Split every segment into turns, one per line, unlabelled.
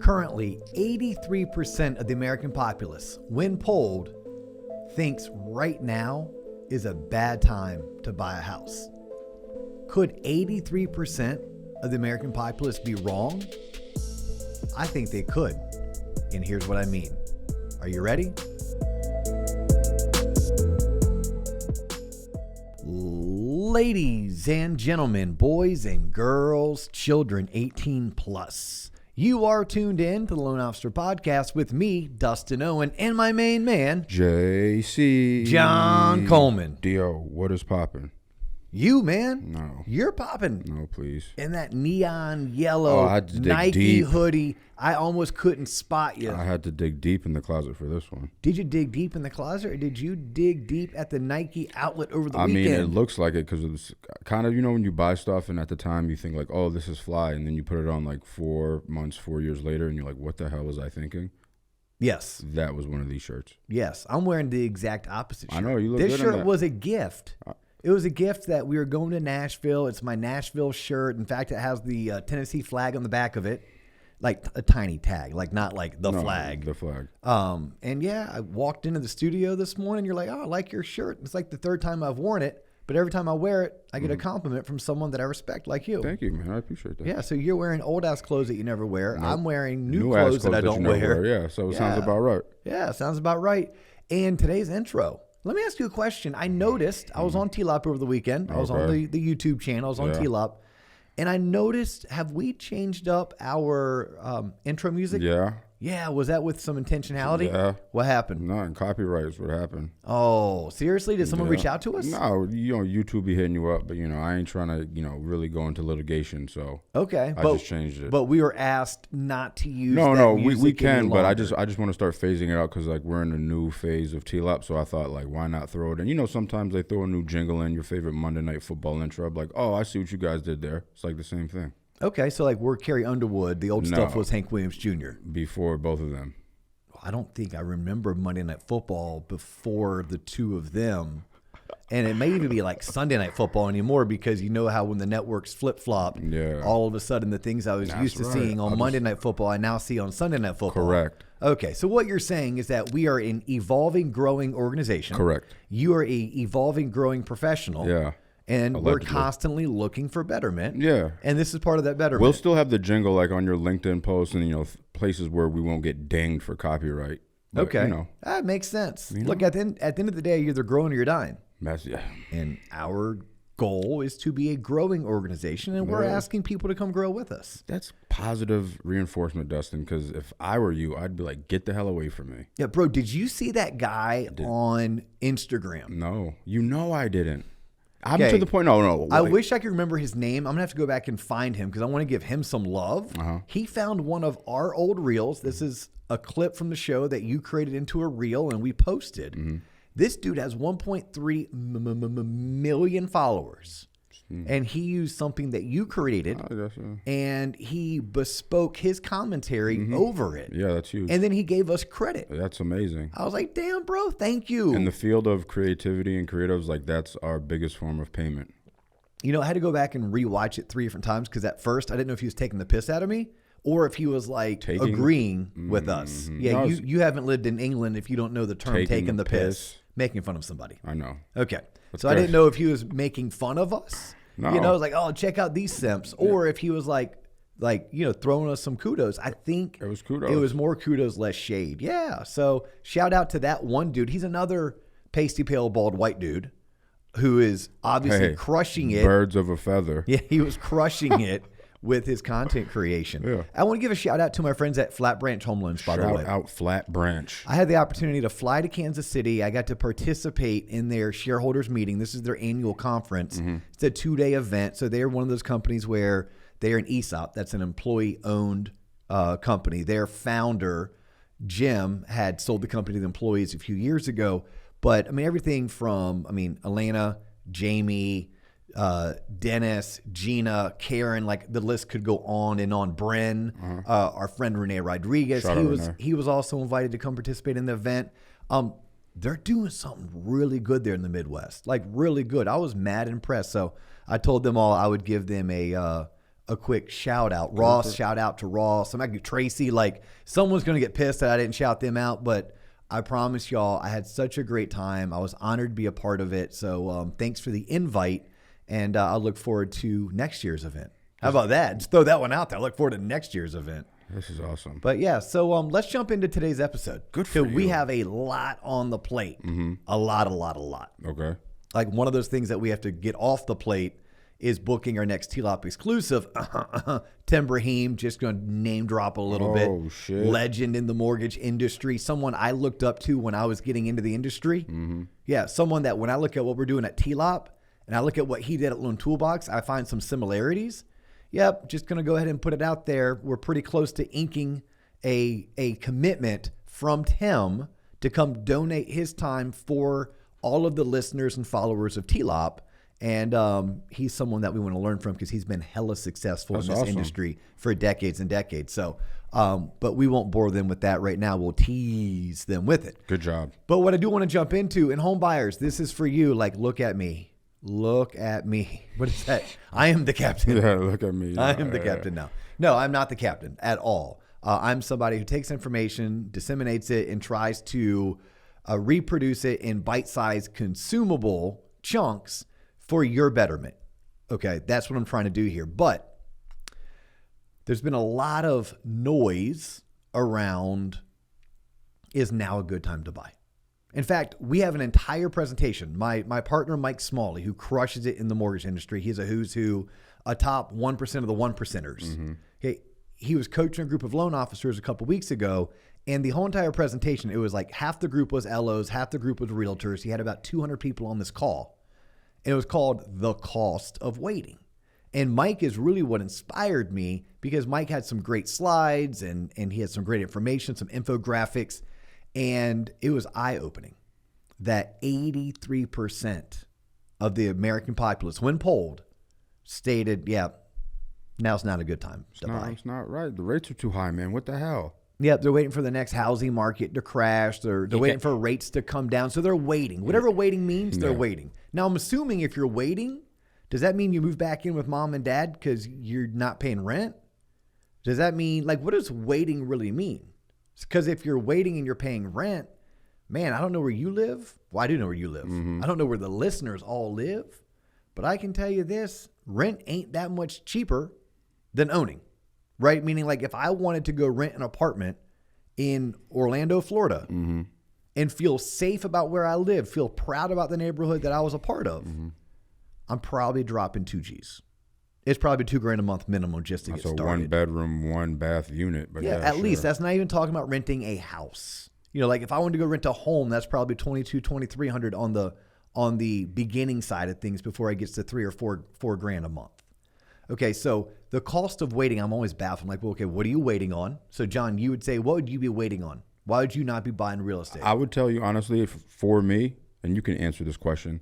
Currently, 83% of the American populace, when polled, thinks right now is a bad time to buy a house. Could 83% of the American populace be wrong? I think they could. And here's what I mean. Are you ready? Ladies and gentlemen, boys and girls, children 18 plus. You are tuned in to the Loan Officer Podcast with me, Dustin Owen, and my main man,
JC.
John Coleman.
Dio, what is popping?
You, man.
No.
You're popping.
No, please.
In that neon yellow Nike
deep.
hoodie. I almost couldn't spot you.
I had to dig deep in the closet for this one.
Did you dig deep in the closet, or did you dig deep at the Nike outlet over the weekend?
I mean, it looks like it because it's kind of, you know, when you buy stuff and at the time you think like, oh, this is fly. And then you put it on like 4 months, 4 years later, and you're like, what the hell was I thinking?
Yes.
That was one of these shirts.
Yes. I'm wearing the exact opposite shirt.
I know. You look
this
good in
shirt
that.
was a gift. It was a gift that we were going to Nashville. It's my Nashville shirt. In fact, it has the Tennessee flag on the back of it. Like a tiny tag, like not like the flag.
The flag.
And yeah, I walked into the studio this morning. You're like, oh, I like your shirt. It's like the third time I've worn it, but every time I wear it, I get a compliment from someone that I respect, like you.
Thank you, man. I appreciate that.
Yeah, so you're wearing old ass clothes that you never wear.
Nope.
I'm wearing new clothes that I don't wear.
Yeah, so it sounds about right.
Yeah, sounds about right. And today's intro. Let me ask you a question. I noticed I was on TLOP over the weekend. I was on the YouTube channel. I was on TLOP. And I noticed, have we changed up our intro music?
Yeah.
Yeah, was that with some intentionality?
Yeah.
What happened?
No, copyright is what happened.
Oh, seriously? Did someone reach out to us?
No, you know, YouTube be hitting you up, but, you know, I ain't trying to, you know, really go into litigation, so
okay,
I just changed it.
But we were asked not to use
we can, but I just want to start phasing it out because, like, we're in a new phase of TLOP, so I thought, like, why not throw it in? You know, sometimes they throw a new jingle in, your favorite Monday Night Football intro. I'm like, oh, I see what you guys did there. It's like the same thing.
Okay, so, like, we're Carrie Underwood. The old stuff was Hank Williams Jr.
Before both of them.
I don't think I remember Monday Night Football before the two of them. And it may even be like Sunday Night Football anymore because you know how when the networks flip-flop, all of a sudden the things I was used to seeing on Monday Night Football, I now see on Sunday Night Football.
Correct.
Okay, so what you're saying is that we are an evolving, growing organization.
Correct.
You are a evolving, growing professional.
Yeah.
And we're constantly looking for betterment.
Yeah.
And this is part of that betterment.
We'll still have the jingle like on your LinkedIn posts and, you know, places where we won't get dinged for copyright. But,
okay.
You know,
that makes sense.
You know?
Look, at the end of the day, you're either growing or you're dying.
Yeah.
And our goal is to be a growing organization, and we're asking people to come grow with us.
That's positive reinforcement, Dustin, because if I were you, I'd be like, get the hell away from me.
Yeah, bro, did you see that guy on Instagram?
No. You know I didn't. I'm to the point. No.
I wish I could remember his name. I'm going to have to go back and find him because I want to give him some love. He found one of our old reels. This is a clip from the show that you created into a reel and we posted. This dude has 1.3 million followers. And he used something that you created, and he bespoke his commentary over it.
Yeah, that's huge.
And then he gave us credit.
That's amazing.
I was like, damn, bro, thank you.
In the field of creativity and creatives, like that's our biggest form of payment.
You know, I had to go back and rewatch it 3 different times because at first I didn't know if he was taking the piss out of me or if he was like agreeing with us. Yeah, no, you haven't lived in England if you don't know the term taking the piss. Making fun of somebody.
I know.
Okay. So I didn't know if he was making fun of us. No. You know, I was like, oh, check out these simps. Or if he was like, you know, throwing us some kudos. I think
it was kudos.
It was more kudos, less shade. Yeah. So shout out to that one dude. He's another pasty pale bald white dude who is obviously crushing it.
Birds of a feather.
Yeah, he was crushing it with his content creation. Yeah. I want to give a shout out to my friends at Flat Branch Home Loans, by the way.
Shout out Flat Branch.
I had the opportunity to fly to Kansas City. I got to participate in their Shareholders Meeting. This is their annual conference. It's a 2-day event. So they're one of those companies where they're an ESOP. That's an employee-owned company. Their founder, Jim, had sold the company to the employees a few years ago. But, I mean, everything from, Alana, Jamie, Dennis, Gina, Karen, like the list could go on and on. Bren, our friend Renee Rodriguez, he was also invited to come participate in the event. They're doing something really good there in the Midwest, like really good. I was mad impressed. So I told them all I would give them a a quick shout out. Ross, shout out to Ross. Somebody, Tracy, like someone's going to get pissed that I didn't shout them out, but I promise y'all, I had such a great time. I was honored to be a part of it. So thanks for the invite, and I look forward to next year's event. How about that? Just throw that one out there. I look forward to next year's event.
This is awesome.
But yeah, so let's jump into today's episode.
Good for you.
We have a lot on the plate. A lot.
Okay.
Like one of those things that we have to get off the plate is booking our next TLOP exclusive. Tim Brahim, just going to name drop a little bit.
Oh, shit.
Legend in the mortgage industry. Someone I looked up to when I was getting into the industry. Yeah, someone that when I look at what we're doing at TLOP and I look at what he did at Loan Toolbox, I find some similarities. Yep, just going to go ahead and put it out there. We're pretty close to inking a commitment from Tim to come donate his time for all of the listeners and followers of TLOP. And he's someone that we want to learn from because he's been hella successful in this industry for decades and decades. So, but we won't bore them with that right now. We'll tease them with it.
Good job.
But what I do want to jump into, and home buyers, this is for you. Like, look at me. Look at me. What is that? I am the captain.
Yeah, look at me.
I am the captain now. No, I'm not the captain at all. I'm somebody who takes information, disseminates it, and tries to reproduce it in bite-sized, consumable chunks for your betterment. Okay, that's what I'm trying to do here. But there's been a lot of noise around, is now a good time to buy? In fact, we have an entire presentation. My partner, Mike Smalley, who crushes it in the mortgage industry. He's a who's who, a top 1% of the 1%ers. Okay, he was coaching a group of loan officers a couple weeks ago, and the whole entire presentation, it was like half the group was LOs, half the group was realtors. He had about 200 people on this call. And it was called The Cost of Waiting. And Mike is really what inspired me because Mike had some great slides and he had some great information, some infographics. And it was eye-opening that 83% of the American populace, when polled, stated, yeah, now's not a good time to buy.
It's not right. The rates are too high, man. What the hell?
Yeah, they're waiting for the next housing market to crash. They're waiting for rates to come down. So they're waiting. Whatever waiting means, they're waiting. Now, I'm assuming if you're waiting, does that mean you move back in with mom and dad because you're not paying rent? Does that mean, like, what does waiting really mean? Because if you're waiting and you're paying rent, man, I don't know where you live. Well, I do know where you live. I don't know where the listeners all live. But I can tell you this, rent ain't that much cheaper than owning, right? Meaning, like, if I wanted to go rent an apartment in Orlando, Florida, and feel safe about where I live, feel proud about the neighborhood that I was a part of, I'm probably dropping 2 G's. It's probably $2,000 a month minimum just to get started.
So 1 bedroom, 1 bath unit. But
yeah, at least. That's not even talking about renting a house. You know, like if I wanted to go rent a home, that's probably $2,200-$2,300 on the beginning side of things before it gets to $3,000 or $4,000 a month. Okay, so the cost of waiting, I'm always baffled. I'm like, well, okay, what are you waiting on? So, John, you would say, what would you be waiting on? Why would you not be buying real estate?
I would tell you honestly, for me, and you can answer this question,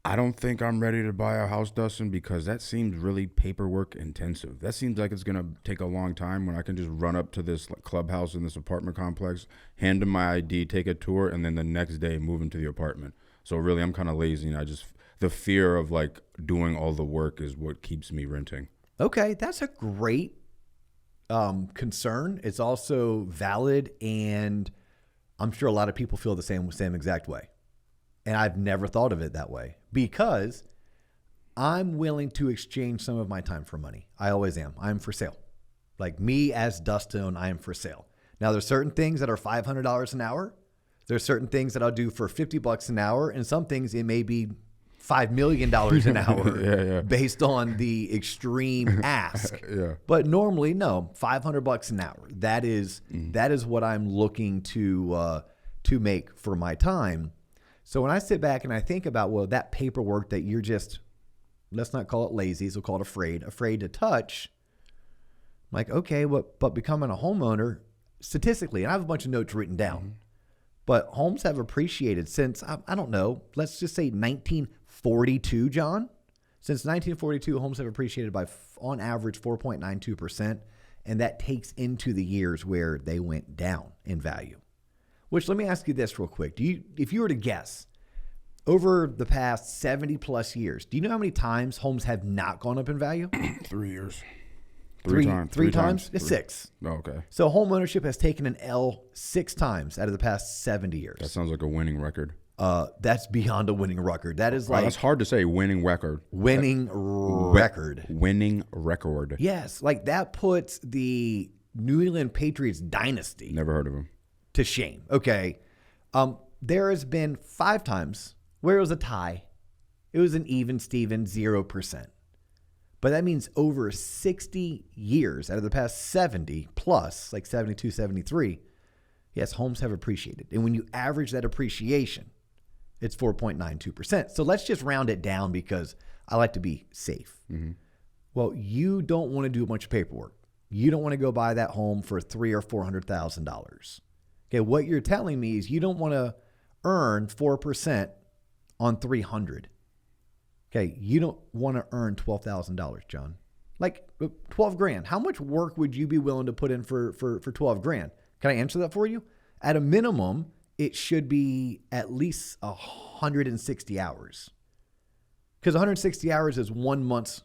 I don't think I'm ready to buy a house, Dustin, because that seems really paperwork intensive. That seems like it's going to take a long time when I can just run up to this clubhouse in this apartment complex, hand them my ID, take a tour, and then the next day move into the apartment. So really, I'm kind of lazy, and the fear of like doing all the work is what keeps me renting.
Okay, that's a great concern. It's also valid, and I'm sure a lot of people feel the same exact way. And I've never thought of it that way because I'm willing to exchange some of my time for money. I always am. I'm for sale. Like me as Dustin, I am for sale. Now, there's certain things that are $500 an hour. There's certain things that I'll do for $50 an hour. And some things it may be $5 million an hour based on the extreme ask. But normally, no, $500 an hour. That is what I'm looking to make for my time. So when I sit back and I think about, well, that paperwork that you're just, let's not call it lazy, so we'll call it afraid to touch. I'm like, okay, but becoming a homeowner, statistically, and I have a bunch of notes written down, but homes have appreciated since, I don't know, let's just say 1942, John. Since 1942, homes have appreciated by, on average, 4.92%, and that takes into the years where they went down in value. Which, let me ask you this real quick. If you were to guess, over the past 70 plus years, do you know how many times homes have not gone up in value?
3 years. Three times?
It's 6.
Oh, okay.
So home ownership has taken an L 6 times out of the past 70 years.
That sounds like a winning record.
That's beyond a winning record. That is like...
That's hard to say, winning record.
Winning record.
Winning record.
Yes. Like that puts the New England Patriots dynasty...
Never heard of him.
...to shame. Okay. There has been 5 times where it was a tie. It was an even Steven 0%. But that means over 60 years out of the past 70 plus, like 72, 73, yes, homes have appreciated. And when you average that appreciation, it's 4.92%. So let's just round it down because I like to be safe. Mm-hmm. Well, you don't want to do a bunch of paperwork. You don't want to go buy that home for $300,000 or $400,000. Okay, what you're telling me is you don't want to earn 4% on $300,000. Okay, you don't want to earn $12,000, John. Like $12,000. How much work would you be willing to put in for $12,000? Can I answer that for you? At a minimum, it should be at least 160 hours. Because 160 hours is 1 month's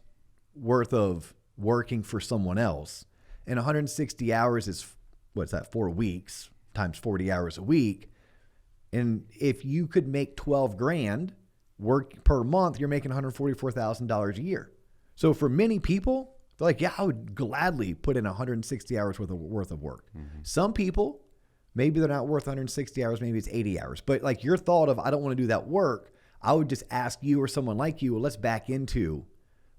worth of working for someone else. And 160 hours is, what's that, 4 weeks times 40 hours a week. And if you could make $12,000 work per month, you're making $144,000 a year. So for many people, they're like, yeah, I would gladly put in 160 hours worth of work. Mm-hmm. Some people, maybe they're not worth 160 hours, maybe it's 80 hours. But like your thought of, I don't want to do that work, I would just ask you or someone like you, well, let's back into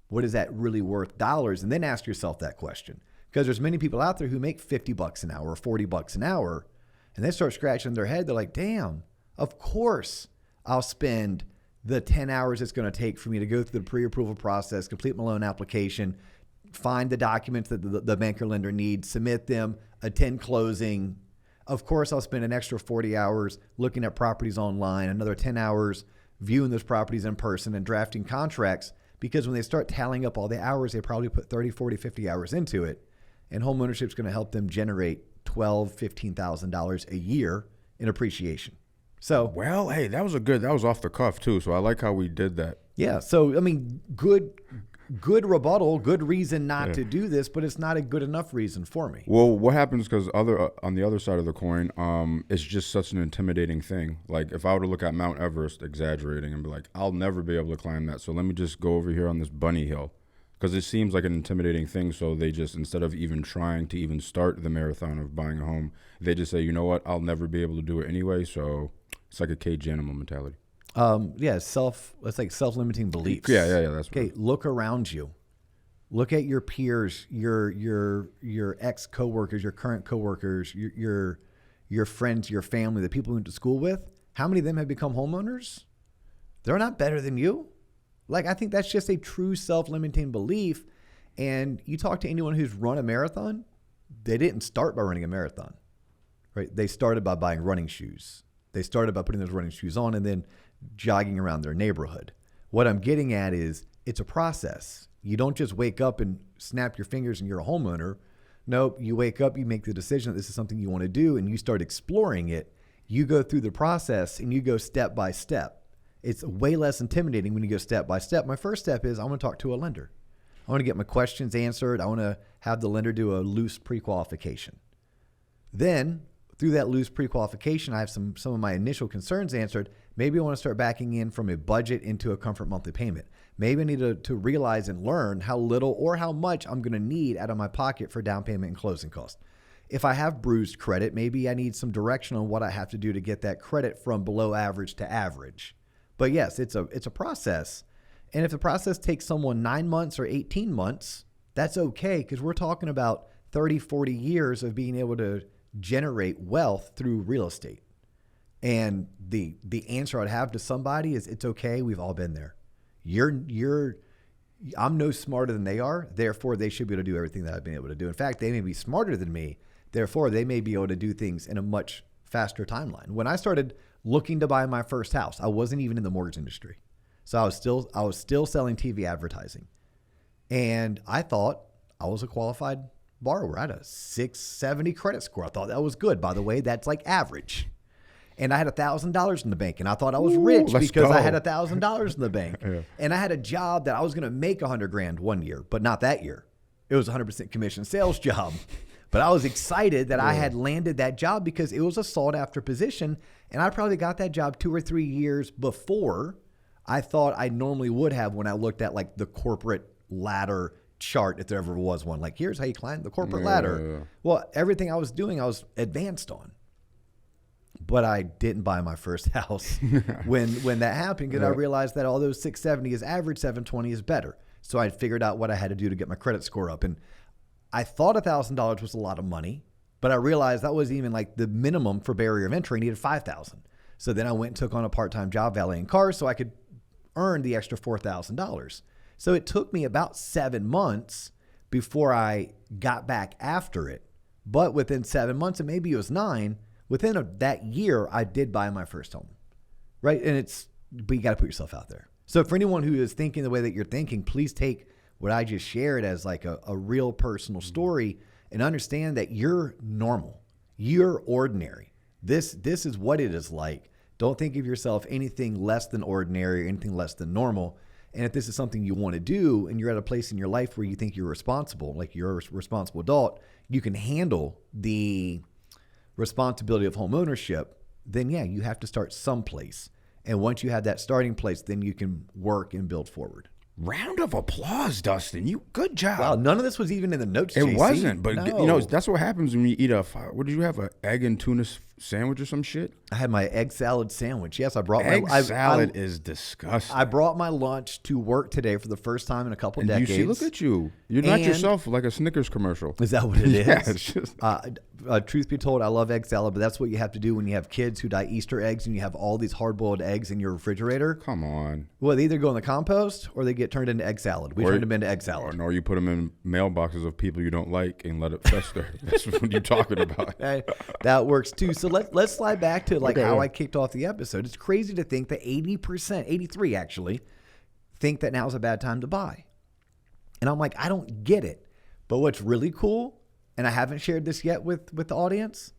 what is that really worth dollars? And then ask yourself that question. Because there's many people out there who make $50 an hour or $40 an hour, and they start scratching their head. They're like, damn, of course I'll spend the 10 hours it's going to take for me to go through the pre-approval process, complete my loan application, find the documents that the bank or lender needs, submit them, attend closing. Of course, I'll spend an extra 40 hours looking at properties online, another 10 hours viewing those properties in person and drafting contracts, because when they start tallying up all the hours, they probably put 30, 40, 50 hours into it. And home ownership is going to help them generate $12,000, $15,000 a year in appreciation. So,
well, hey, that was off the cuff too. So I like how we did that.
Yeah. So, I mean, good rebuttal, good reason not to do this, but it's not a good enough reason for me.
Well, what happens because on the other side of the coin, it's just such an intimidating thing. Like if I were to look at Mount Everest, exaggerating, and be like, I'll never be able to climb that. So let me just go over here on this bunny hill, because it seems like an intimidating thing. So they just, instead of even trying to even start the marathon of buying a home, they just say, you know what, I'll never be able to do it anyway. So it's like a cage animal mentality.
It's like self-limiting beliefs.
Yeah. That's
okay. Look around you. Look at your peers, your ex coworkers, your current coworkers, your friends, your family, the people you went to school with. How many of them have become homeowners? They're not better than you. Like, I think that's just a true self-limiting belief. And you talk to anyone who's run a marathon, they didn't start by running a marathon, right? They started by buying running shoes. They started by putting those running shoes on and then jogging around their neighborhood. What I'm getting at is it's a process. You don't just wake up and snap your fingers and you're a homeowner. Nope, you wake up, you make the decision that this is something you want to do, and you start exploring it. You go through the process and you go step by step. It's way less intimidating when you go step by step. My first step is I want to talk to a lender. I want to get my questions answered. I want to have the lender do a loose pre-qualification. Then, through that loose pre-qualification, I have some of my initial concerns answered. Maybe I want to start backing in from a budget into a comfort monthly payment. Maybe I need to realize and learn how little or how much I'm going to need out of my pocket for down payment and closing costs. If I have bruised credit, maybe I need some direction on what I have to do to get that credit from below average to average. But yes, it's a process. And if the process takes someone 9 months or 18 months, that's okay, because we're talking about 30, 40 years of being able to generate wealth through real estate. And the answer I'd have to somebody is, it's okay. We've all been there. I'm no smarter than they are. Therefore, they should be able to do everything that I've been able to do. In fact, they may be smarter than me. Therefore, they may be able to do things in a much faster timeline. When I started looking to buy my first house, I wasn't even in the mortgage industry. So I was still selling TV advertising. And I thought I was a qualified borrower. I had a 670 credit score. I thought that was good. By the way, that's like average. And I had $1,000 in the bank, and I thought I was rich because I had $1,000 in the bank. Yeah. And I had a job that I was going to make $100,000 one year, but not that year. It was a 100% commission sales job. But I was excited that I had landed that job because it was a sought after position. And I probably got that job 2 or 3 years before I thought I normally would have when I looked at like the corporate ladder chart, if there ever was one. Like, here's how you climb the corporate ladder. Well, everything I was doing, I was advanced on. But I didn't buy my first house when that happened because I realized that although 670 is average, 720 is better. So I figured out what I had to do to get my credit score up. And I thought $1,000 was a lot of money, but I realized that was even like the minimum for barrier of entry. I needed $5,000. So then I went and took on a part-time job valeting cars so I could earn the extra $4,000. So it took me about 7 months before I got back after it. But within 7 months, and maybe it was 9, within that year, I did buy my first home, right? But you got to put yourself out there. So for anyone who is thinking the way that you're thinking, please take what I just shared as like a real personal story and understand that you're normal. You're ordinary. This is what it is like. Don't think of yourself anything less than ordinary or anything less than normal. And if this is something you want to do and you're at a place in your life where you think you're responsible, like you're a responsible adult, you can handle the responsibility of home ownership, then yeah, you have to start someplace. And once you have that starting place, then you can work and build forward.
Round of applause, Dustin. You good job.
Wow, none of this was even in the notes.
It
JC.
wasn't, but
No.
you know that's what happens when you eat what did you have? An egg and tuna sandwich or some shit?
I had my egg salad sandwich. Yes, I brought
my salad is disgusting.
I brought my lunch to work today for the first time in a couple of decades.
You see, look at you. You're not yourself like a Snickers commercial.
Is that what it is?
Yeah, it's just...
truth be told, I love egg salad, but that's what you have to do when you have kids who dye Easter eggs and you have all these hard-boiled eggs in your refrigerator.
Come on.
Well, they either go in the compost or they get turned into egg salad. We turned them into egg salad.
Or you put them in mailboxes of people you don't like and let it fester. That's what you're talking about.
That works too. So let's slide back to how I kicked off the episode. It's crazy to think that 80%, 83 actually, think that now's a bad time to buy. And I'm like, I don't get it. But what's really cool, and I haven't shared this yet with the audience,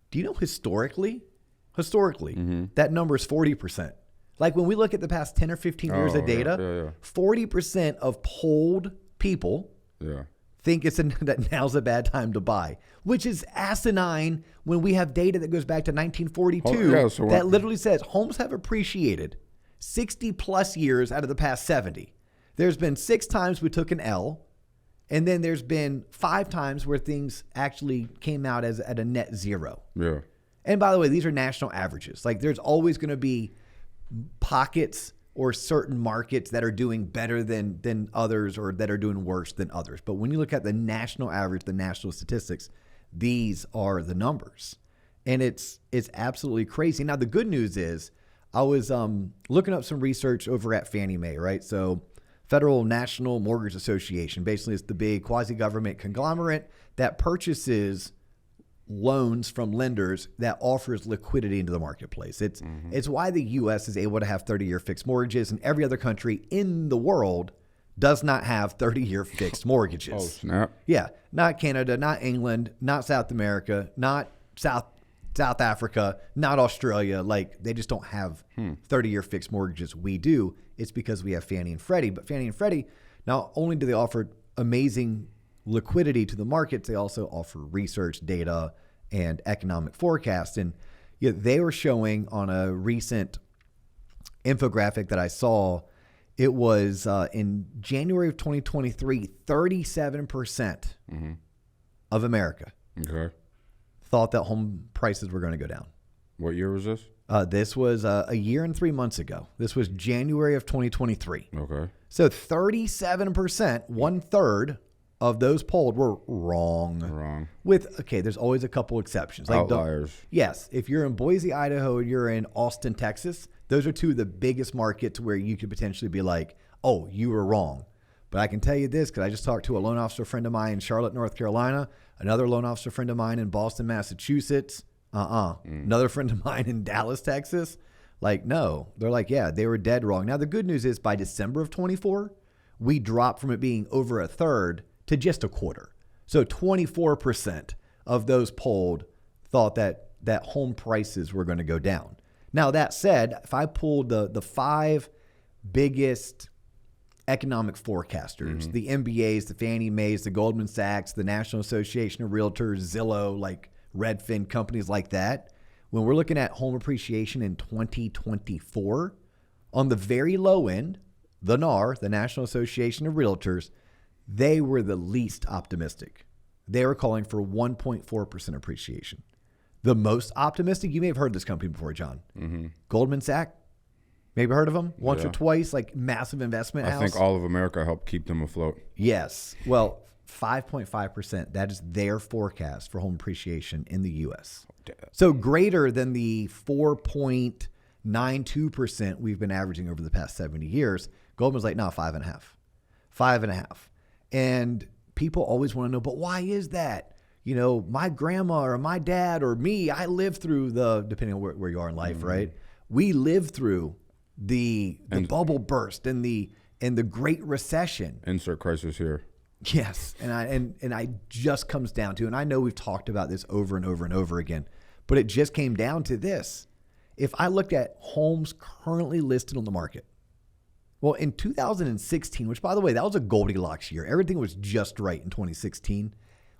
do you know historically, that number is 40%. Like when we look at the past 10 or 15 years of data, 40% of polled people think that now's a bad time to buy, which is asinine when we have data that goes back to 1942 that literally says homes have appreciated 60 plus years out of the past 70. There's been 6 times we took an L, and then there's been 5 times where things actually came out at a net zero.
Yeah.
And by the way, these are national averages. Like there's always going to be pockets or certain markets that are doing better than others or that are doing worse than others. But when you look at the national average, the national statistics, these are the numbers. And it's absolutely crazy. Now, the good news is I was looking up some research over at Fannie Mae, right? So Federal National Mortgage Association, basically it's the big quasi-government conglomerate that purchases loans from lenders that offers liquidity into the marketplace. It's why the U.S. is able to have 30-year fixed mortgages, and every other country in the world does not have 30-year fixed mortgages.
Oh, snap.
Yeah, not Canada, not England, not South America, not South Africa, not Australia. Like they just don't have 30-year fixed mortgages. We do. It's because we have Fannie and Freddie. But Fannie and Freddie, not only do they offer amazing liquidity to the markets, they also offer research, data, and economic forecasts. And they were showing on a recent infographic that I saw, it was in January of 2023, 37% of America thought that home prices were going to go down.
What year was this?
This was a year and 3 months ago. This was January of 2023.
Okay.
So 37%, 1/3 of those polled were wrong. There's always a couple exceptions. Like
outliers.
Yes. If you're in Boise, Idaho, and you're in Austin, Texas, those are 2 of the biggest markets where you could potentially be like, oh, you were wrong. But I can tell you this, because I just talked to a loan officer friend of mine in Charlotte, North Carolina, another loan officer friend of mine in Boston, Massachusetts, another friend of mine in Dallas, Texas. Like, no. They're like, yeah, they were dead wrong. Now, the good news is by December of 24, we dropped from it being over 1/3 to just 1/4. So 24% of those polled thought that home prices were going to go down. Now, that said, if I pulled the 5 biggest economic forecasters, the MBAs, the Fannie Mae's, the Goldman Sachs, the National Association of Realtors, Zillow, like Redfin, companies like that. When we're looking at home appreciation in 2024, on the very low end, the NAR, the National Association of Realtors, they were the least optimistic. They were calling for 1.4% appreciation. The most optimistic, you may have heard this company before, John. Goldman Sachs, maybe heard of them once or twice, like massive investment house.
I think all of America helped keep them afloat. Yes.
Well, 5.5%, that is their forecast for home appreciation in the U.S. So greater than the 4.92% we've been averaging over the past 70 years. Goldman's like, no, 5.5. 5.5. And people always want to know, but why is that? You know, my grandma or my dad or me, I lived through depending on where you are in life, right? We lived through the bubble burst and the Great Recession.
Insert crisis here.
Yes, and I just comes down to, and I know we've talked about this over and over and over again, but it just came down to this. If I looked at homes currently listed on the market, well, in 2016, which by the way, that was a Goldilocks year. Everything was just right in 2016.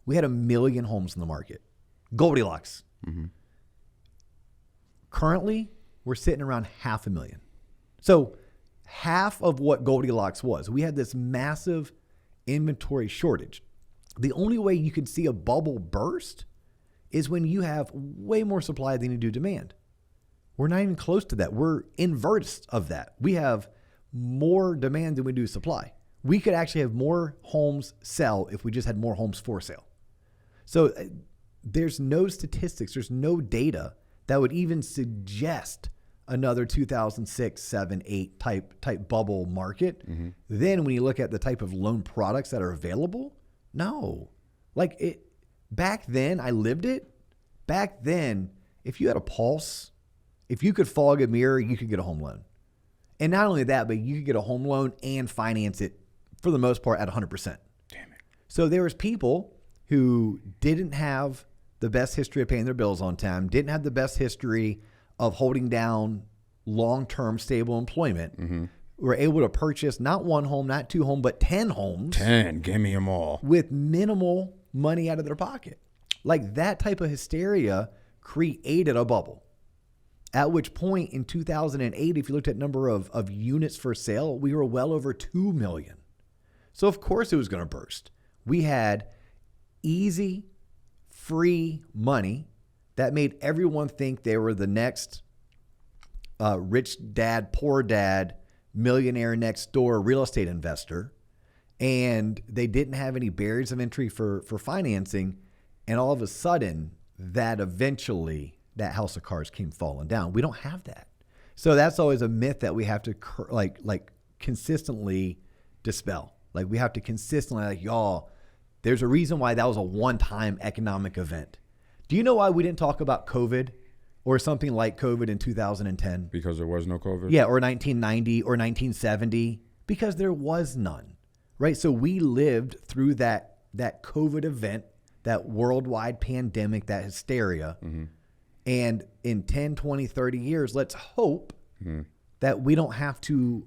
We had 1 million homes in the market. Goldilocks. Currently, we're sitting around 500,000. So half of what Goldilocks was. We had this massive inventory shortage. The only way you could see a bubble burst is when you have way more supply than you do demand. We're not even close to that. We're inverse of that. We have more demand than we do supply. We could actually have more homes sell if we just had more homes for sale. So there's no statistics, there's no data that would even suggest another 2006, 7, 8 type bubble market. Then when you look at the type of loan products that are available, no. Like it back then, I lived it. Back then, if you had a pulse, if you could fog a mirror, you could get a home loan. And not only that, but you could get a home loan and finance it for the most part at 100%.
Damn it.
So there was people who didn't have the best history of paying their bills on time, didn't have the best history of holding down long-term stable employment, were able to purchase not one home, not two homes, but 10 homes.
10, give me them all.
With minimal money out of their pocket. Like that type of hysteria created a bubble. At which point in 2008, if you looked at number of units for sale, we were well over 2 million. So of course it was going to burst. We had easy, free money that made everyone think they were the next rich dad, poor dad, millionaire next door real estate investor. And they didn't have any barriers of entry for financing. And all of a sudden, that house of cards came falling down. We don't have that. So that's always a myth that we have to like consistently dispel. Like we have to consistently y'all, there's a reason why that was a one-time economic event. Do you know why we didn't talk about COVID or something like COVID in 2010?
Because there was no COVID?
Yeah, or 1990 or 1970, because there was none, right? So we lived through that COVID event, that worldwide pandemic, that hysteria. And in 10, 20, 30 years, let's hope that we don't have to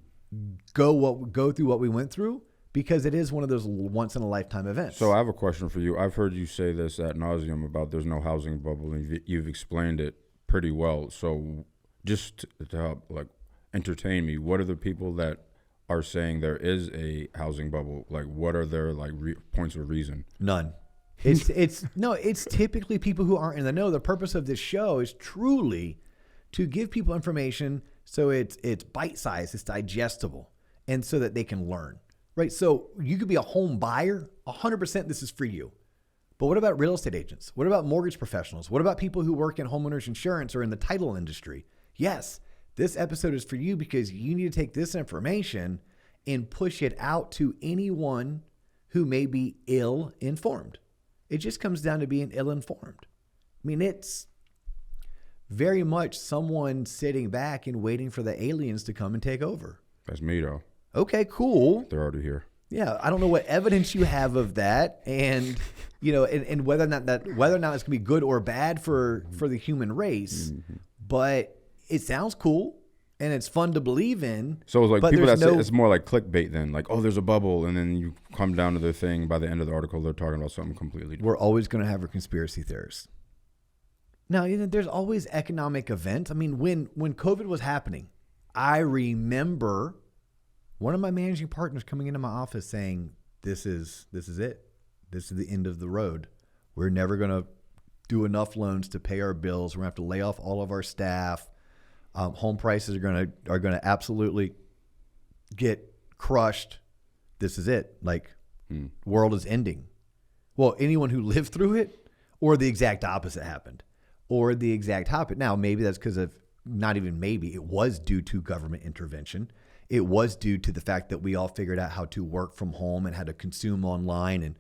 go through what we went through, because it is one of those once in a lifetime events.
So I have a question for you. I've heard you say this ad nauseum about there's no housing bubble, and you've explained it pretty well. So just to help entertain me, what are the people that are saying there is a housing bubble? Like, what are their points of reason?
None. It's typically people who aren't in the know. The purpose of this show is truly to give people information so it's bite-sized, it's digestible, and so that they can learn, right? So you could be a home buyer, 100% this is for you. But what about real estate agents? What about mortgage professionals? What about people who work in homeowners insurance or in the title industry? Yes, this episode is for you because you need to take this information and push it out to anyone who may be ill-informed. It just comes down to being ill-informed. I mean, it's very much someone sitting back and waiting for the aliens to come and take over.
That's me, though.
Okay, cool.
They're already here.
Yeah, I don't know what evidence you have of that, and and whether or not it's going to be good or bad for the human race, but it sounds cool, and it's fun to believe in.
So it's like people that say it's more like clickbait then. Like, oh, there's a bubble. And then you come down to the thing. By the end of the article, they're talking about something completely different.
We're always going to have our conspiracy theorists. Now, there's always economic events. I mean, when COVID was happening, I remember one of my managing partners coming into my office saying, this is it. This is the end of the road. We're never going to do enough loans to pay our bills. We're going to have to lay off all of our staff. Home prices are going to absolutely get crushed. This is it. Like, world is ending. Well, anyone who lived through it, or the exact opposite happened, or the exact opposite. Now, maybe that's because of, not even maybe, it was due to government intervention. It was due to the fact that we all figured out how to work from home and how to consume online, and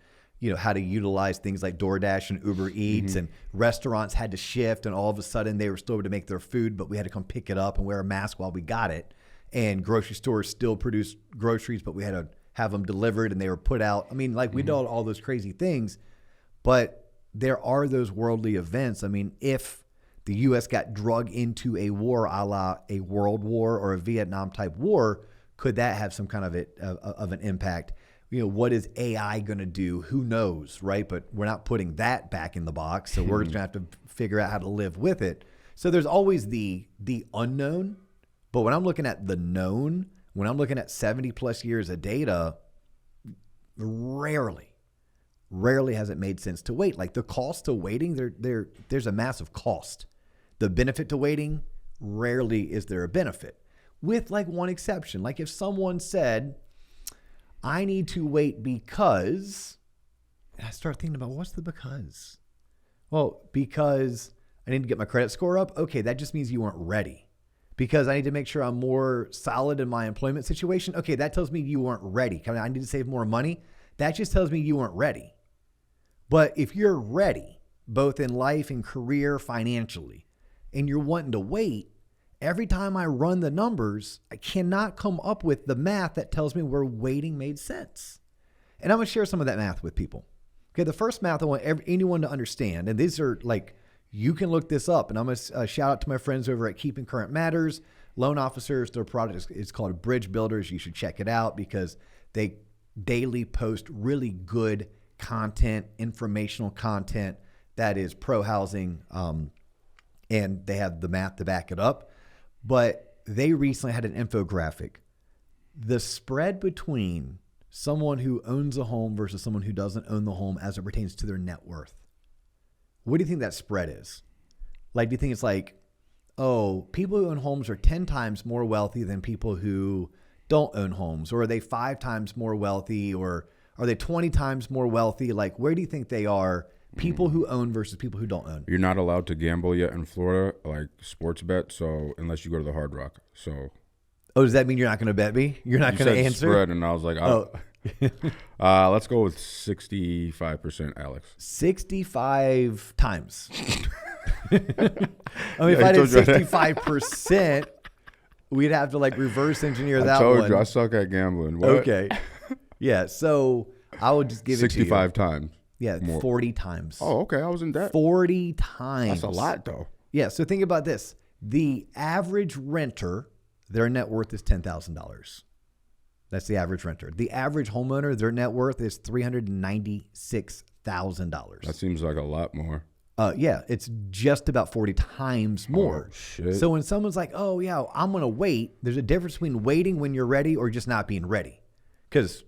how to utilize things like DoorDash and Uber Eats, and restaurants had to shift, and all of a sudden they were still able to make their food, but we had to come pick it up and wear a mask while we got it. And grocery stores still produced groceries, but we had to have them delivered and they were put out. I mean, like, we did all those crazy things, but there are those worldly events. I mean, if the U.S. got drug into a war, a la a World War or a Vietnam type war, could that have some kind of an impact? What is AI going to do? Who knows, right? But we're not putting that back in the box, so we're just going to have to figure out how to live with it. So there's always the unknown, but when I'm looking at the known, when I'm looking at 70 plus years of data, rarely has it made sense to wait. Like, the cost of waiting, there's a massive cost. The benefit to waiting, rarely is there a benefit, with like one exception. Like, if someone said, I need to wait because, and I start thinking about, what's the because? Well, because I need to get my credit score up. Okay, that just means you weren't ready. Because I need to make sure I'm more solid in my employment situation. Okay, that tells me you weren't ready. I need to save more money. That just tells me you weren't ready. But if you're ready, both in life and career, financially, and you're wanting to wait, every time I run the numbers, I cannot come up with the math that tells me where waiting made sense. And I'm going to share some of that math with people. Okay, the first math I want anyone to understand, and these are like, you can look this up, and I'm going to shout out to my friends over at Keeping Current Matters. Loan officers, their product is called Bridge Builders. You should check it out because they daily post really good content, informational content that is pro-housing, and they have the math to back it up. But they recently had an infographic. The spread between someone who owns a home versus someone who doesn't own the home as it pertains to their net worth. What do you think that spread is? Like, do you think it's like, oh, people who own homes are 10 times more wealthy than people who don't own homes? Or are they 5 times more wealthy? Or are they 20 times more wealthy? Like, where do you think they are? People who own versus people who don't own.
You're not allowed to gamble yet in Florida, like sports bet. So unless you go to the Hard Rock. So.
Oh, does that mean you're not going to bet me? You're not going to answer?
Spread, and I was like, let's go with 65%, Alex.
65 times. I mean, if I did 65%, we'd have to like reverse engineer that one.
I told you, I suck at gambling. What?
Okay. Yeah, so I would just give it to you.
65 times.
Yeah, more. 40 times.
Oh, okay. I was in debt.
40 times.
That's a lot, though.
Yeah, so think about this. The average renter, their net worth is $10,000. That's the average renter. The average homeowner, their net worth is $396,000.
That seems like a lot more.
Yeah, it's just about 40 times more.
Oh, shit.
So when someone's like, oh, yeah, I'm going to wait, there's a difference between waiting when you're ready or just not being ready. Because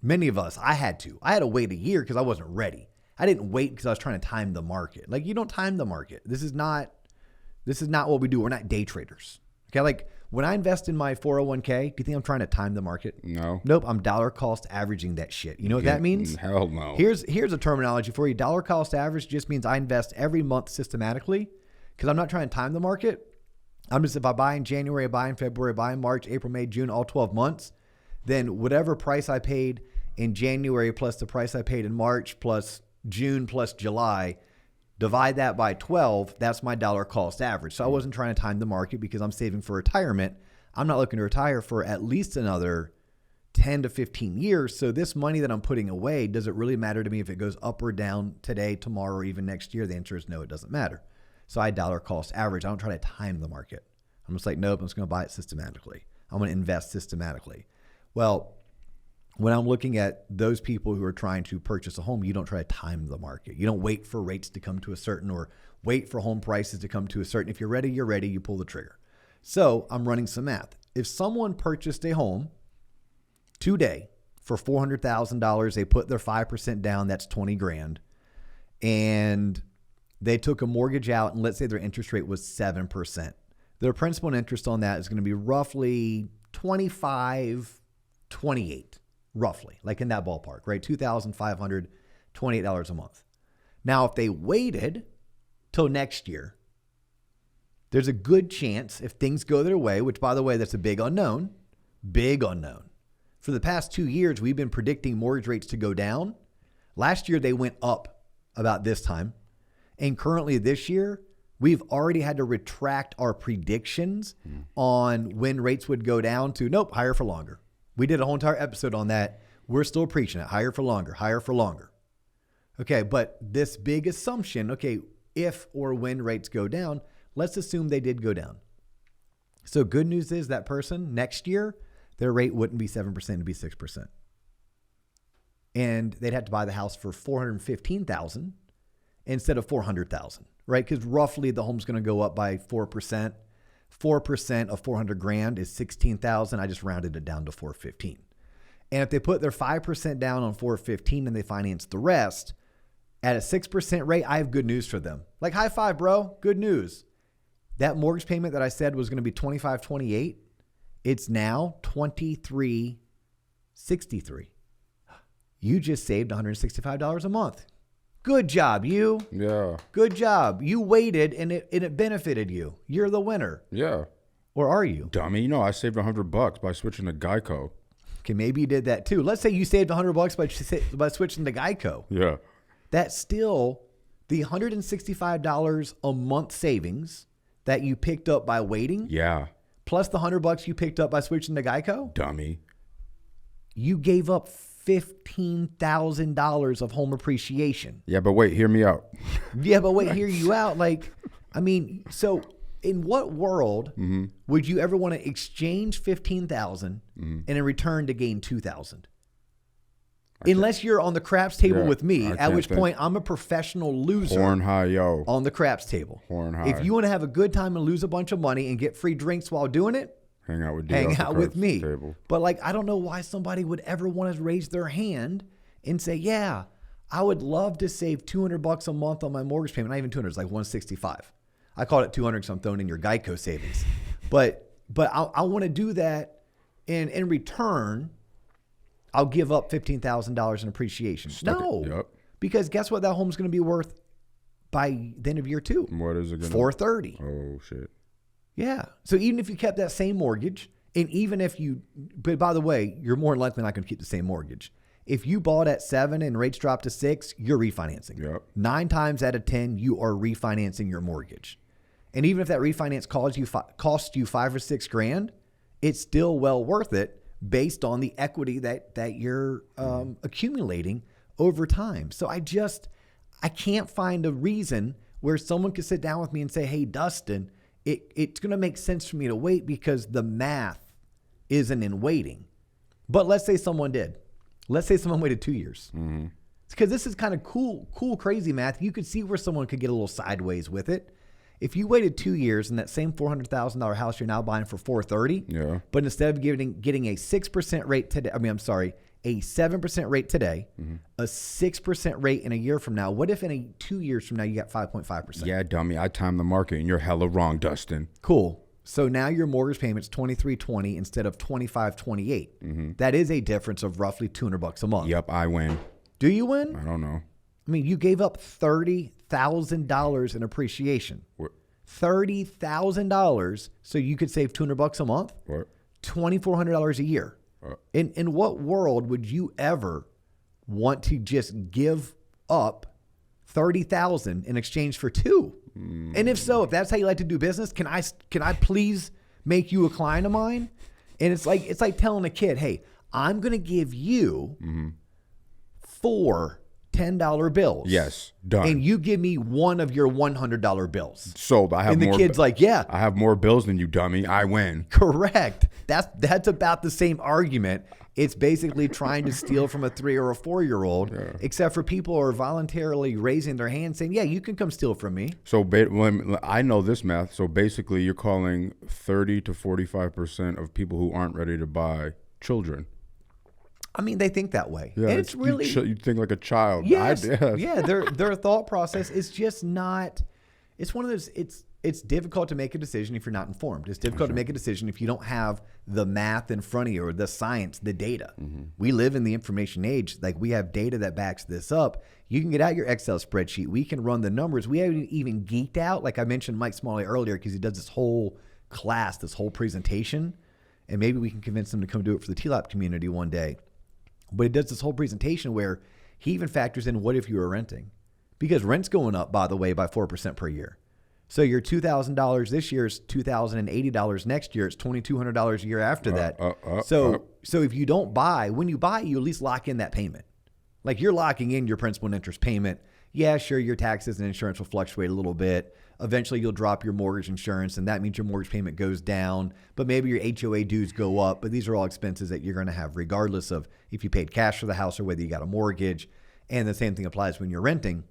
many of us, I had to wait a year because I wasn't ready. I didn't wait because I was trying to time the market. Like, you don't time the market. This is not what we do. We're not day traders. Okay, like when I invest in my 401k, do you think I'm trying to time the market?
No.
Nope. I'm dollar cost averaging that shit. You know what that means?
Hell no.
Here's a terminology for you. Dollar cost average just means I invest every month systematically because I'm not trying to time the market. I'm just, if I buy in January, I buy in February, I buy in March, April, May, June, all 12 months, then whatever price I paid in January plus the price I paid in March plus June plus July, divide that by 12, that's my dollar cost average. So I wasn't trying to time the market because I'm saving for retirement. I'm not looking to retire for at least another 10 to 15 years. So this money that I'm putting away, does it really matter to me if it goes up or down today, tomorrow, or even next year? The answer is no, it doesn't matter. So I dollar cost average. I don't try to time the market. I'm just like, nope, I'm just going to buy it systematically. I'm going to invest systematically. Well, when I'm looking at those people who are trying to purchase a home, you don't try to time the market. You don't wait for rates to come to a certain or wait for home prices to come to a certain. If you're ready, you're ready, you pull the trigger. So I'm running some math. If someone purchased a home today for $400,000, they put their 5% down, that's 20 grand. And they took a mortgage out, and let's say their interest rate was 7%. Their principal and interest on that is going to be roughly 25, 28, roughly, like in that ballpark, right? $2,528 a month. Now, if they waited till next year, there's a good chance if things go their way, which, by the way, that's a big unknown. For the past 2 years, we've been predicting mortgage rates to go down. Last year, they went up about this time. And currently this year, we've already had to retract our predictions on when rates would go down to, nope, higher for longer. We did a whole entire episode on that. We're still preaching it, higher for longer, higher for longer. Okay, but this big assumption, okay, if or when rates go down, let's assume they did go down. So good news is that person next year, their rate wouldn't be 7%, it'd be 6%. And they'd have to buy the house for $415,000 instead of $400,000, right? Because roughly the home's going to go up by 4%. 4% of 400 grand is 16,000. I just rounded it down to 415. And if they put their 5% down on 415 and they finance the rest at a 6% rate, I have good news for them. Like, high five, bro. Good news. That mortgage payment that I said was going to be $25.28, it's now $23.63. You just saved $165 a month. Good job, you.
Yeah.
Good job. You waited and it benefited you. You're the winner.
Yeah.
Or are you?
Dummy. You know, I saved $100 by switching to Geico.
Okay, maybe you did that too. Let's say you saved $100 by switching to Geico.
Yeah.
That's still the $165 a month savings that you picked up by waiting.
Yeah.
Plus the $100 you picked up by switching to Geico.
Dummy.
You gave up $15,000 of home appreciation.
Yeah, but wait, hear me out.
Yeah, but wait, hear you out. Like, I mean, so in what world would you ever want to exchange $15,000 and in return to gain $2,000? Unless you're on the craps table with me, at which point I'm a professional loser.
Horn high, yo.
On the craps table.
Horn high.
If you want to have a good time and lose a bunch of money and get free drinks while doing it,
hang out with
me.
Table.
But like, I don't know why somebody would ever want to raise their hand and say, yeah, I would love to save $200 a month on my mortgage payment. Not even 200, it's like 165. I called it 200 because I'm throwing in your Geico savings. But I want to do that, and in return, I'll give up $15,000 in appreciation. Because guess what that home's going to be worth by the end of year 2?
What is it going to
$430.
Oh, shit.
Yeah. So even if you kept that same mortgage, and even if you, but by the way, you're more likely not going to keep the same mortgage. If you bought at 7 and rates dropped to 6, you're refinancing.
Yep.
9 times out of 10, you are refinancing your mortgage. And even if that refinance cost you 5 or 6 grand, it's still well worth it based on the equity that you're accumulating over time. So I can't find a reason where someone could sit down with me and say, hey, Dustin, it's going to make sense for me to wait because the math isn't in waiting. But let's say someone did. Let's say someone waited 2 years. Mm-hmm. Because this is kind of cool, crazy math. You could see where someone could get a little sideways with it. If you waited 2 years and that same $400,000 house you're now buying for $430, but instead of getting a 6% rate today, a 7% rate today, a 6% rate in a year from now, what if in 2 years from now you got 5.5%?
Yeah, dummy. I timed the market and you're hella wrong, Dustin.
Cool. So now your mortgage payment's $23.20 instead of $25.28. Mm-hmm. That is a difference of roughly $200 a month.
Yep, I win.
Do you win?
I don't know.
I mean, you gave up $30,000 in appreciation.
What?
$30,000 so you could save $200 a month.
What?
$2,400 a year. In what world would you ever want to just give up $30,000 in exchange for $2,000? And if so, if that's how you like to do business, can I please make you a client of mine? And it's like telling a kid, hey, I'm going to give you 4 $10 bills.
Yes, done.
And you give me one of your $100 bills.
Sold. I have
and the
more,
kid's like, yeah.
I have more bills than you, dummy. I win.
Correct. That's about the same argument. It's basically trying to steal from a 3 or a 4-year-old, except for people are voluntarily raising their hand saying, yeah, you can come steal from me.
So I know this math. So basically you're calling 30 to 45% of people who aren't ready to buy children.
I mean, they think that way.
Yeah,
and it's really
you think like a child.
Yes. Yeah, their thought process is just not. It's one of those. It's difficult to make a decision if you're not informed. It's difficult to make a decision if you don't have the math in front of you or the science, the data. Mm-hmm. We live in the information age. Like, we have data that backs this up. You can get out your Excel spreadsheet. We can run the numbers. We haven't even geeked out. Like I mentioned Mike Smalley earlier, because he does this whole class, this whole presentation, and maybe we can convince him to come do it for the TLOP community one day. But it does this whole presentation where he even factors in what if you were renting. Because rent's going up, by the way, by 4% per year. So your $2,000 this year is $2,080 next year. It's $2,200 a year after that. So if you don't buy, when you buy, you at least lock in that payment. Like, you're locking in your principal and interest payment. Yeah, sure, your taxes and insurance will fluctuate a little bit. Eventually, you'll drop your mortgage insurance, and that means your mortgage payment goes down. But maybe your HOA dues go up. But these are all expenses that you're going to have regardless of if you paid cash for the house or whether you got a mortgage. And the same thing applies when you're renting.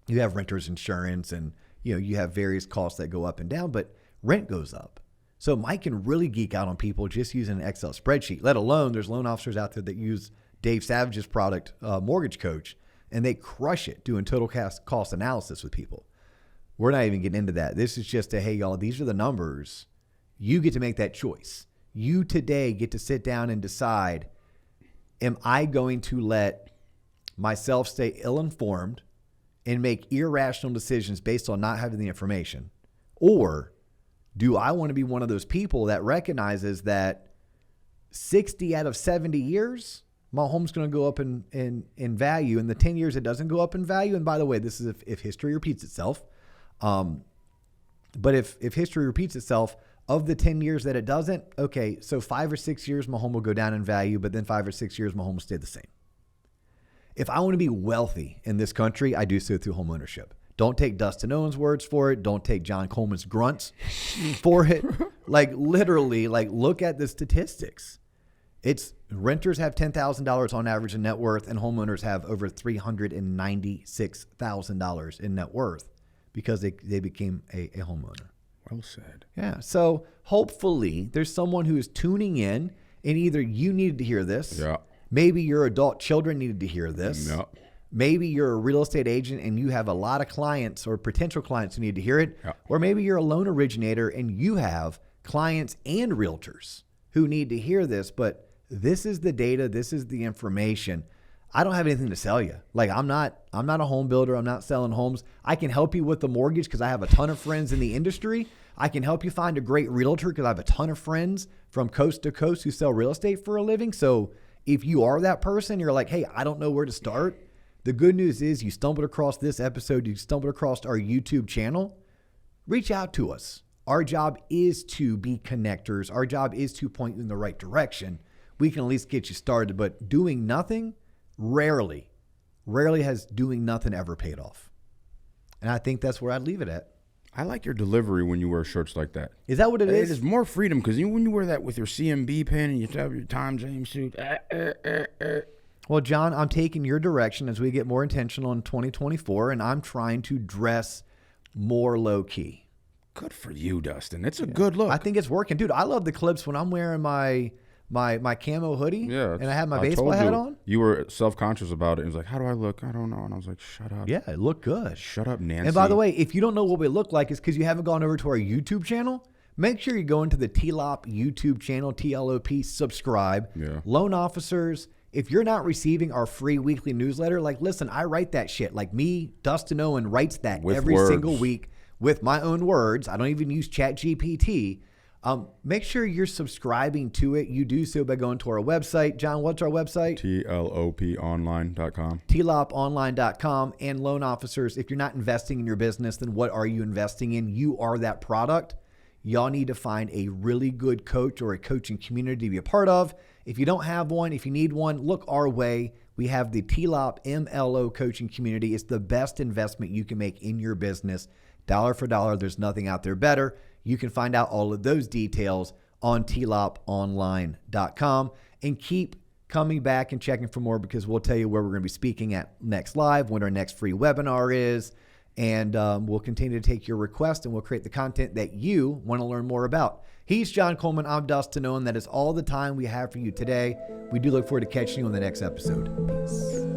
You have renter's insurance, and you have various costs that go up and down, but rent goes up. So Mike can really geek out on people just using an Excel spreadsheet, let alone there's loan officers out there that use Dave Savage's product, Mortgage Coach, and they crush it doing total cost analysis with people. We're not even getting into that. This is just hey, y'all, these are the numbers. You get to make that choice. You today get to sit down and decide, am I going to let myself stay ill-informed and make irrational decisions based on not having the information? Or do I want to be one of those people that recognizes that 60 out of 70 years, my home's going to go up in value. In the 10 years, it doesn't go up in value. And by the way, this is if history repeats itself. But if history repeats itself, of the 10 years that it doesn't, okay, so 5 or 6 years, my home will go down in value, but then 5 or 6 years, my home will stay the same. If I want to be wealthy in this country, I do so through homeownership. Don't take Dustin Owen's words for it. Don't take John Coleman's grunts for it. Like, literally, look at the statistics. It's renters have $10,000 on average in net worth, and homeowners have over $396,000 in net worth because they became a homeowner.
Well said.
Yeah. So hopefully there's someone who is tuning in, and either you needed to hear this.
Yeah.
Maybe your adult children needed to hear this.
Yep.
Maybe you're a real estate agent and you have a lot of clients or potential clients who need to hear it.
Yep.
Or maybe you're a loan originator and you have clients and realtors who need to hear this. But this is the data. This is the information. I don't have anything to sell you. Like, I'm not a home builder. I'm not selling homes. I can help you with the mortgage because I have a ton of friends in the industry. I can help you find a great realtor because I have a ton of friends from coast to coast who sell real estate for a living. So if you are that person, you're like, hey, I don't know where to start. The good news is you stumbled across this episode. You stumbled across our YouTube channel. Reach out to us. Our job is to be connectors. Our job is to point you in the right direction. We can at least get you started, but doing nothing, rarely has doing nothing ever paid off. And I think that's where I'd leave it at.
I like your delivery when you wear shirts like that.
Is that what it is?
It is more freedom because when you wear that with your CMB pen and you have your Tom James suit.
Well, John, I'm taking your direction as we get more intentional in 2024, and I'm trying to dress more low key.
Good for you, Dustin. It's a good look.
I think it's working. Dude, I love the clips when I'm wearing my camo hoodie and I have my baseball hat on.
You were self-conscious about it. It was like, how do I look? I don't know. And I was like, shut up.
Yeah, it looked good.
Shut up, Nancy.
And by the way, if you don't know what we look like, it's because you haven't gone over to our YouTube channel. Make sure you go into the TLOP YouTube channel, TLOP, subscribe.
Yeah.
Loan officers, if you're not receiving our free weekly newsletter, listen, I write that shit. Me, Dustin Owen writes that
with
every
words.
Single week with my own words. I don't even use ChatGPT. Make sure you're subscribing to it. You do so by going to our website. John, what's our website?
TLOPonline.com.
TLOPonline.com. And loan officers, if you're not investing in your business, then what are you investing in? You are that product. Y'all need to find a really good coach or a coaching community to be a part of. If you don't have one, if you need one, look our way. We have the TLOP MLO coaching community. It's the best investment you can make in your business. Dollar for dollar, there's nothing out there better. You can find out all of those details on tloponline.com, and keep coming back and checking for more, because we'll tell you where we're going to be speaking at next live, when our next free webinar is, and we'll continue to take your request, and we'll create the content that you want to learn more about. He's John Coleman. I'm Dustin Owen. That is all the time we have for you today. We do look forward to catching you on the next episode. Peace.